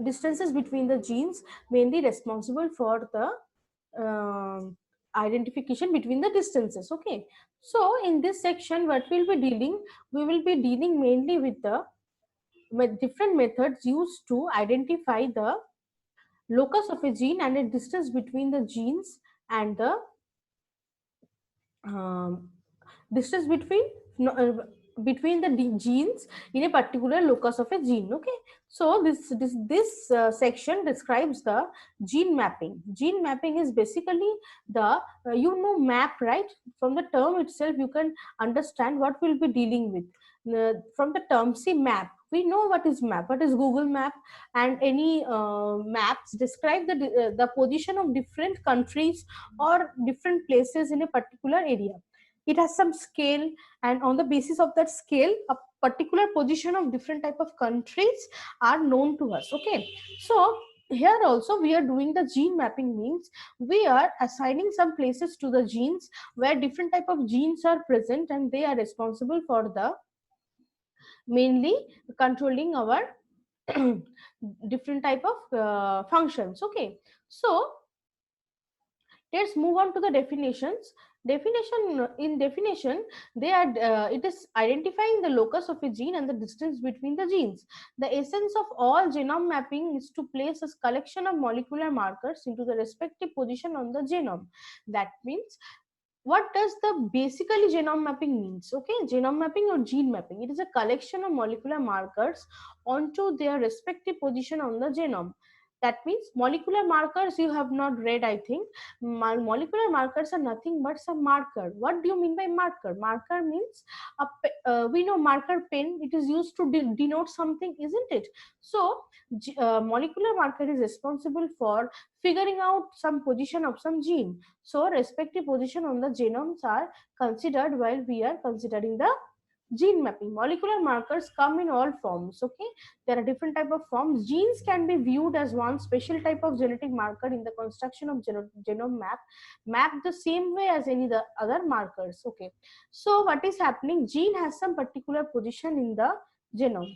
distances between the genes mainly responsible for the identification between the distances. Okay, so in this section what we'll be dealing, we will be dealing mainly with the different methods used to identify the locus of a gene and a distance between the genes and the um, distance between no, between the genes in a particular locus of a gene. Okay, so this section describes the gene mapping. Gene mapping is basically the map, right? From the term itself you can understand what we'll be dealing with. From the term, see, map, we know what is map, what is Google map, and any maps describe the position of different countries or different places in a particular area. It has some scale, and on the basis of that scale a particular position of different type of countries are known to us. Okay, so here also we are doing the gene mapping, means we are assigning some places to the genes where different type of genes are present and they are responsible for the mainly controlling our different type of functions. Okay, so let's move on to the definitions. In definition, they are it is identifying the locus of a gene and the distance between the genes. The essence of all genome mapping is to place a collection of molecular markers into the respective position on the genome. That means, what does the basically genome mapping means? Okay, genome mapping or gene mapping, it is a collection of molecular markers onto their respective position on the genome. That means molecular markers you have not read, I think. Molecular markers are nothing but some marker. What do you mean by marker? Marker means we know marker pen, it is used to denote something, isn't it? So molecular marker is responsible for figuring out some position of some gene. So respective position on the genomes are considered while we are considering the gene mapping. Molecular markers come in all forms. Okay, there are different type of forms. Genes can be viewed as one special type of genetic marker in the construction of genome map the same way as any the other markers. Okay, so what is happening? Gene has some particular position in the genome.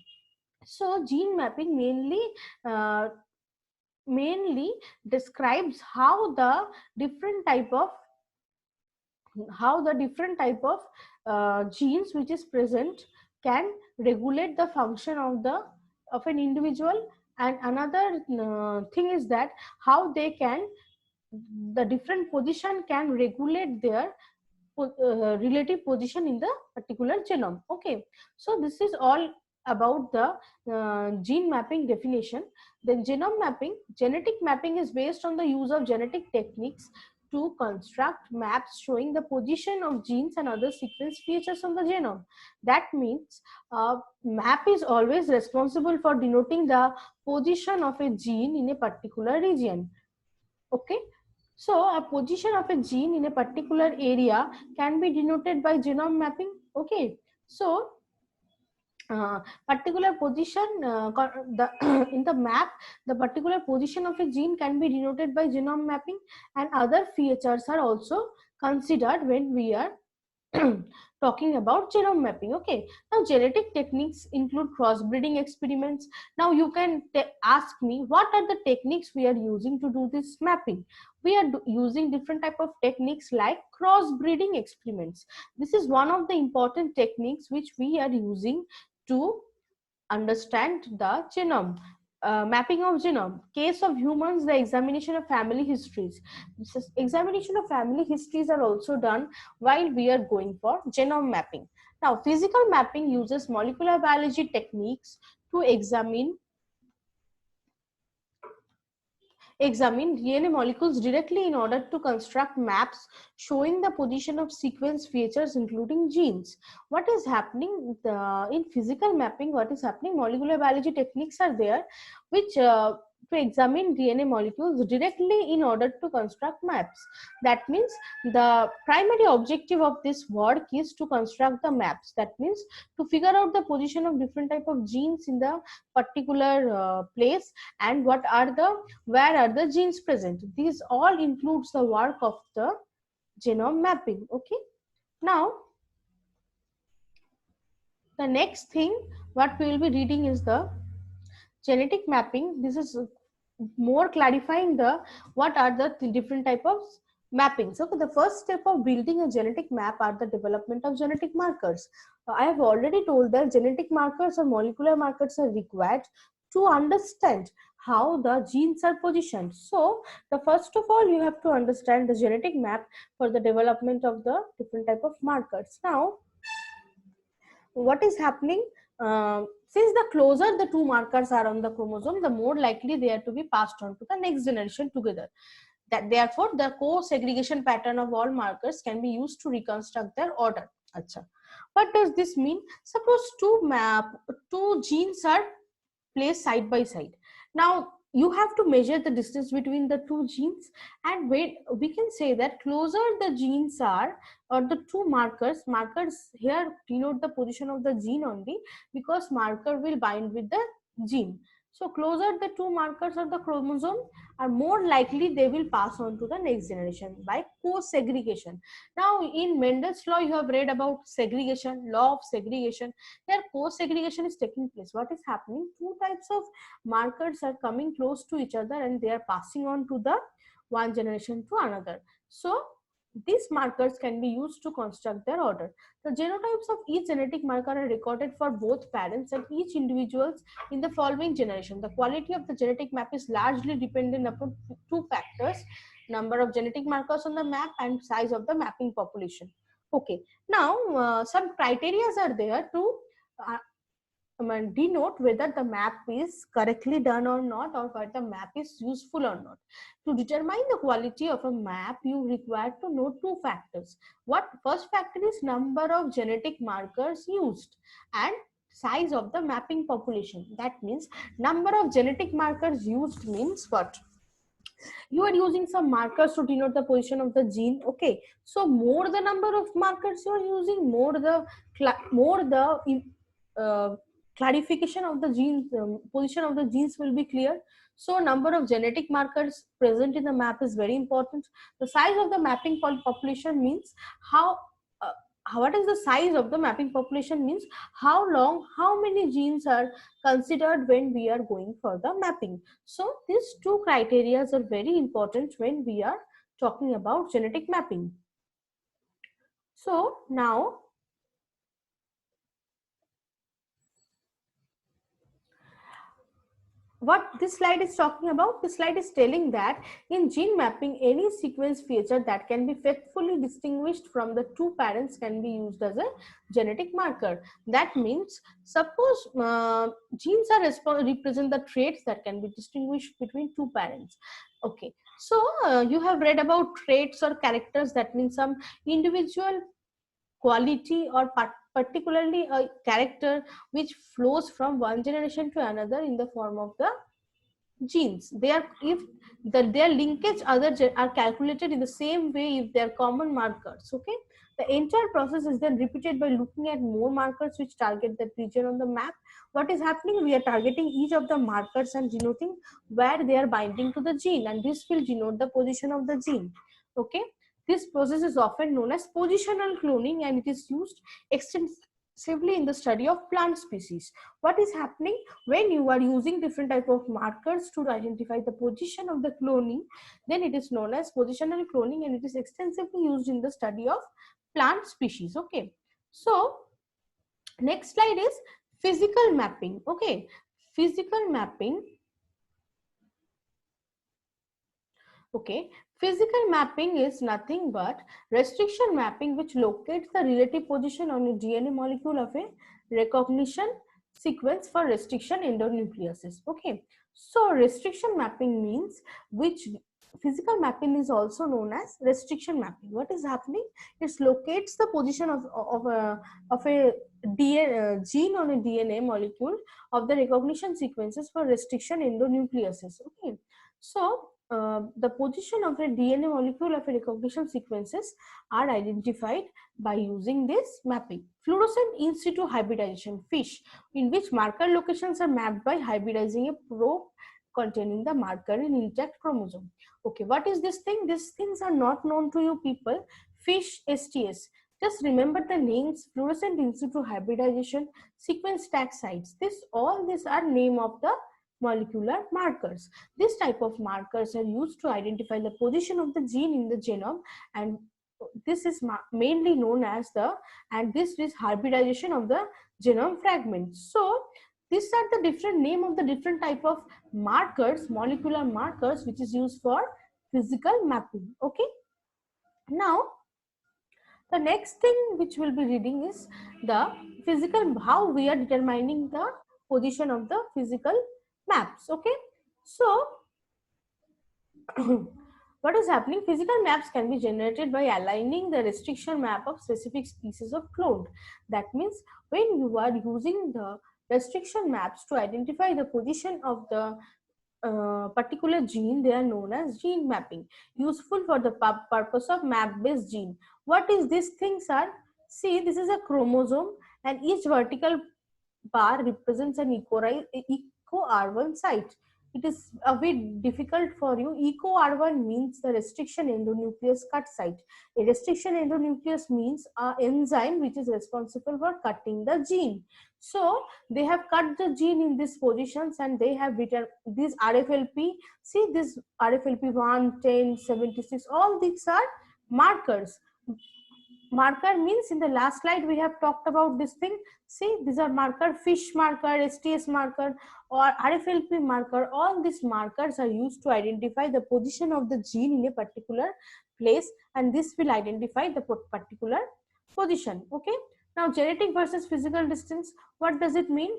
So gene mapping uh, mainly describes how the different type of genes which is present can regulate the function of an individual. And another thing is that how they can, the different position can regulate their relative position in the particular genome. Okay, so this is all about the gene mapping definition. Then genome mapping, genetic mapping is based on the use of genetic techniques to construct maps showing the position of genes and other sequence features on the genome. That means map is always responsible for denoting the position of a gene in a particular region. Okay, so a position of a gene in a particular area can be denoted by genome mapping. Okay, so particular position the in the map, the particular position of a gene can be denoted by genome mapping, and other features are also considered when we are talking about genome mapping. Okay, now genetic techniques include crossbreeding experiments. Now you can ask me, what are the techniques we are using to do this mapping? We are using different type of techniques like crossbreeding experiments. This is one of the important techniques which we are using to understand the genome. Mapping of genome. Case of humans, the examination of family histories. Examination of family histories are also done while we are going for genome mapping. Now, physical mapping uses molecular biology techniques to examine DNA molecules directly in order to construct maps showing the position of sequence features including genes. What is happening in physical mapping? What is happening? Molecular biology techniques are there which to examine DNA molecules directly in order to construct maps. That means the primary objective of this work is to construct the maps. That means to figure out the position of different type of genes in the particular place, and where are the genes present. These all includes the work of the genome mapping. Okay, now the next thing what we will be reading is the genetic mapping, this is more clarifying the what are the different type of mappings. Okay, the first step of building a genetic map are the development of genetic markers. I have already told that genetic markers or molecular markers are required to understand how the genes are positioned. So the first of all, you have to understand the genetic map for the development of the different type of markers. Now what is happening, since the closer the two markers are on the chromosome, the more likely they are to be passed on to the next generation together. That therefore the co-segregation pattern of all markers can be used to reconstruct their order. Acha. What does this mean? Suppose two genes are placed side by side. Now you have to measure the distance between the two genes, and when we can say that closer the genes are, or the two markers here denote the position of the gene only, because marker will bind with the gene. So closer the two markers of the chromosome are, more likely they will pass on to the next generation by co-segregation. Now in Mendel's law you have read about segregation, law of segregation. Here co-segregation is taking place. What is happening? Two types of markers are coming close to each other and they are passing on to the one generation to another. So these markers can be used to construct their order. The genotypes of each genetic marker are recorded for both parents and each individuals in the following generation. The quality of the genetic map is largely dependent upon two factors: number of genetic markers on the map and size of the mapping population. Okay, now some criteria are there to uh, denote whether the map is correctly done or not, or whether the map is useful or not. To determine the quality of a map, you require to know two factors. What first factor is number of genetic markers used and size of the mapping population. That means number of genetic markers used means what? You are using some markers to denote the position of the gene. Okay, so more the number of markers you are using, more the uh, clarification of the gene position of the genes will be clear. So number of genetic markers present in the map is very important. The size of the mapping population means how uh, what is the size of the mapping population means how long, how many genes are considered when we are going for the mapping. So these two criteria are very important when we are talking about genetic mapping. So now what this slide is talking about, this slide is telling that in gene mapping, any sequence feature that can be faithfully distinguished from the two parents can be used as a genetic marker. That means suppose genes are represent the traits that can be distinguished between two parents. Okay, so you have read about traits or characters, that means some individual quality or particularly a character which flows from one generation to another in the form of the genes. They are, if their linkage are calculated in the same way if they are common markers. Okay, the entire process is then repeated by looking at more markers which target that region on the map. What is happening? We are targeting each of the markers and denoting where they are binding to the gene, and this will denote the position of the gene. Okay, this process is often known as positional cloning, and it is used extensively in the study of plant species. What is happening? When you are using different type of markers to identify the position of the cloning, then it is known as positional cloning, and it is extensively used in the study of plant species. Okay, so next slide is physical mapping. Okay, physical mapping. Okay, physical mapping is nothing but restriction mapping which locates the relative position on a DNA molecule of a recognition sequence for restriction endonucleases. Okay, so restriction mapping means, which physical mapping is also known as restriction mapping. What is happening? It locates the position of a gene on a DNA molecule of the recognition sequences for restriction endonucleases. Okay, so the position of a DNA molecule of a recognition sequences are identified by using this mapping. Fluorescent in situ hybridization, FISH, in which marker locations are mapped by hybridizing a probe containing the marker in intact chromosome. Okay, what is this thing? These things are not known to you people. FISH, STS. Just remember the names: fluorescent in situ hybridization, sequence stack sites. All these are name of the molecular markers. This type of markers are used to identify the position of the gene in the genome, and this is mainly known as this is hybridization of the genome fragments. So these are the different name of the different type of markers, molecular markers, which is used for physical mapping. Okay. Now the next thing which we'll be reading is the physical, how we are determining the position of the physical maps. Okay. So what is happening? Physical maps can be generated by aligning the restriction map of specific species of clone. That means when you are using the restriction maps to identify the position of the particular gene, they are known as gene mapping, useful for the purpose of map-based gene. What is these things are? See, this is a chromosome, and each vertical bar represents an eco R1 site. It is a bit difficult for you. Eco R1 means the restriction endonuclease cut site. A restriction endonuclease means an enzyme which is responsible for cutting the gene. So they have cut the gene in these positions, and they have written this RFLP. See, this RFLP 1, 10, 76, all these are markers. Marker means, in the last slide we have talked about this thing. See, these are marker, fish marker, STS marker, or RFLP marker. All these markers are used to identify the position of the gene in a particular place, and this will identify the particular position. Okay. Now, genetic versus physical distance, what does it mean?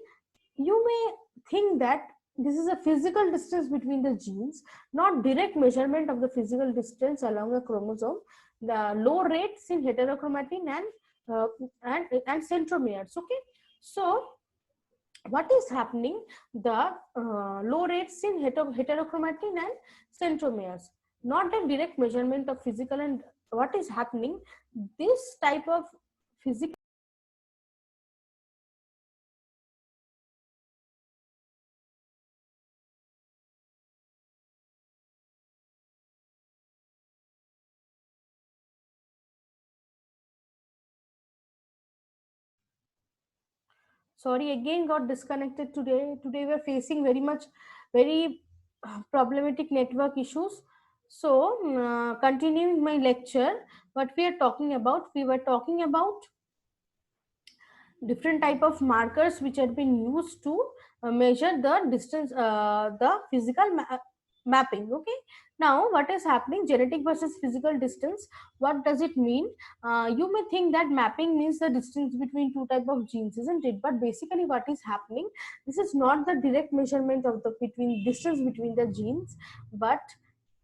You may think that this is a physical distance between the genes, not direct measurement of the physical distance along a chromosome. The low rates in heterochromatin and centromeres. Okay, so what is happening? The low rates in heterochromatin and centromeres, not a direct measurement of physical. And what is happening? This type of physical sorry, again got disconnected today. Today we are facing very problematic network issues. So continuing my lecture, what we are talking about, we were talking about different type of markers which have been used to measure the distance, the physical mapping. Okay, now what is happening? Genetic versus physical distance, what does it mean? You may think that mapping means the distance between two type of genes, isn't it? But basically what is happening, this is not the direct measurement of the distance between the genes, but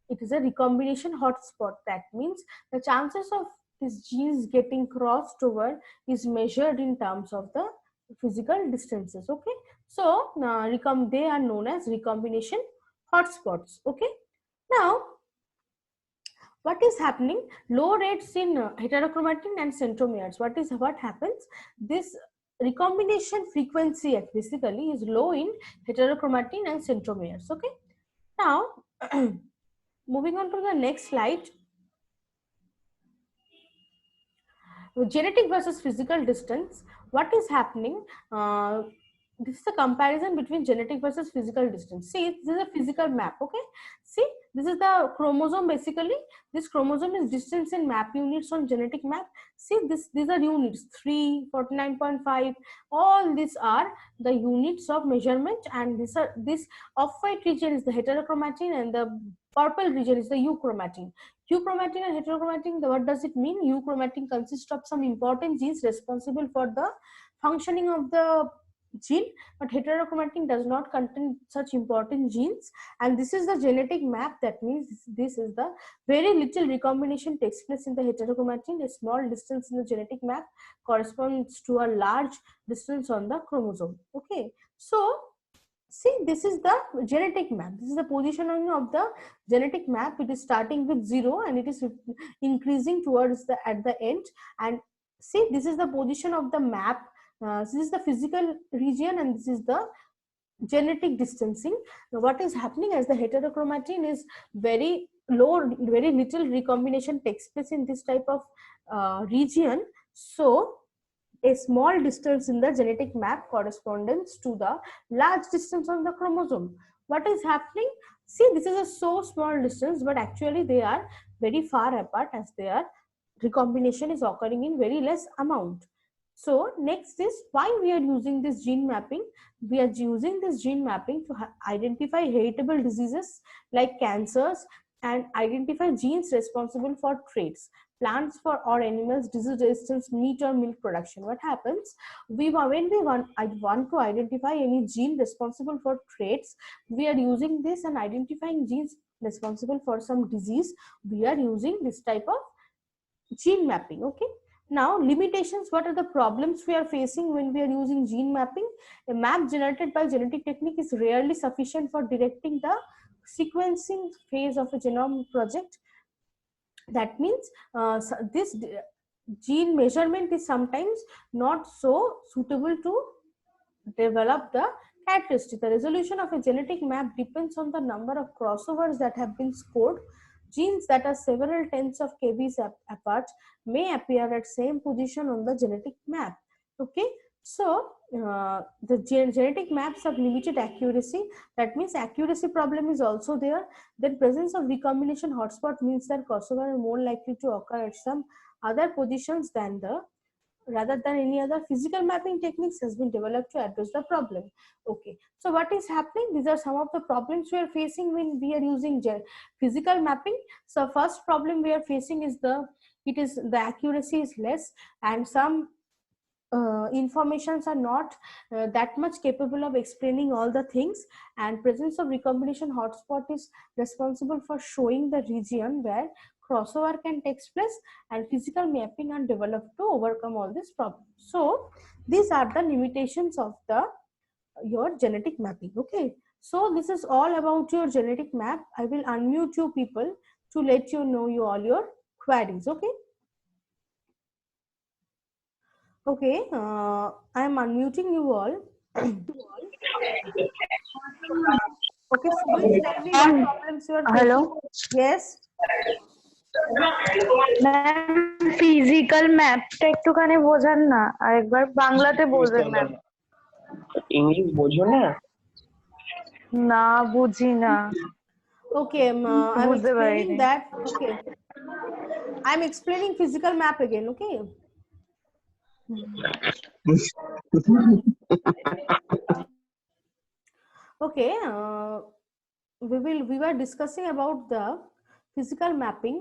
it is a recombination hotspot. That means the chances of these genes getting crossed over is measured in terms of the physical distances. Okay, so they are known as recombination hotspots. Okay, now what is happening? Low rates in heterochromatin and centromeres. What happens? This recombination frequency basically is low in heterochromatin and centromeres. Okay, now moving on to the next slide. Genetic versus physical distance, what is happening? This is a comparison between genetic versus physical distance. See, this is a physical map. Okay, see, this is the chromosome. Basically this chromosome is distance in map units on genetic map. See, these are units, 3, 49.5, all these are the units of measurement, and this off-white region is the heterochromatin, and the purple region is the euchromatin. Euchromatin and heterochromatin, what does it mean? Euchromatin consists of some important genes responsible for the functioning of the gene, but heterochromatin does not contain such important genes. And this is the genetic map. That means this is the very little recombination takes place in the heterochromatin. A small distance in the genetic map corresponds to a large distance on the chromosome. Okay, so see, this is the genetic map. This is the positioning of the genetic map. It is starting with 0 and it is increasing towards the at the end. And see, this is the position of the map. This is the physical region, and this is the genetic distancing. Now, what is happening as the heterochromatin is very low, very little recombination takes place in this type of region. So A small distance in the genetic map corresponds to the large distance on the chromosome. What is happening? See, this is a so small distance, but actually they are very far apart as their recombination is occurring in very less amount. So next is why we are using this gene mapping. We are using this gene mapping to identify heritable diseases like cancers and identify genes responsible for traits, plants for or animals disease resistance, meat or milk production. What happens, when we want to identify any gene responsible for traits, we are using this, and identifying genes responsible for some disease, we are using this type of gene mapping. Okay, now limitations. What are the problems we are facing when we are using gene mapping? A map generated by genetic technique is rarely sufficient for directing the sequencing phase of a genome project. That means this gene measurement is sometimes not so suitable to develop the characteristic. The resolution of a genetic map depends on the number of crossovers that have been scored. Genes that are several tens of kb's apart may appear at same position on the genetic map. Okay, so the genetic maps have limited accuracy. That means accuracy problem is also there. Then presence of recombination hotspot means that crossover are more likely to occur at some other positions than the rather than any other. Physical mapping techniques has been developed to address the problem. Okay, so what is happening? These are some of the problems we are facing when we are using physical mapping. So first problem we are facing is the accuracy is less, and some informations are not that much capable of explaining all the things, and presence of recombination hotspot is responsible for showing the region where crossover can take place, and physical mapping are developed to overcome all these problems. So these are the limitations of your genetic mapping. Okay, so this is all about your genetic map. I will unmute you people to let you know all your queries. Okay. Okay, I am unmuting you all. Okay, so please tell me what problems you are facing. Hello. Yes. Ma'am physical ম্যাপটা একটুখানি বোঝান না, আরেকবার বাংলাতে বলবেন ma'am. English বোঝো না? না বুঝি না। Okay, I'm explaining that. Okay, I'm explaining physical map again. Okay. Okay, we were discussing about the physical mapping.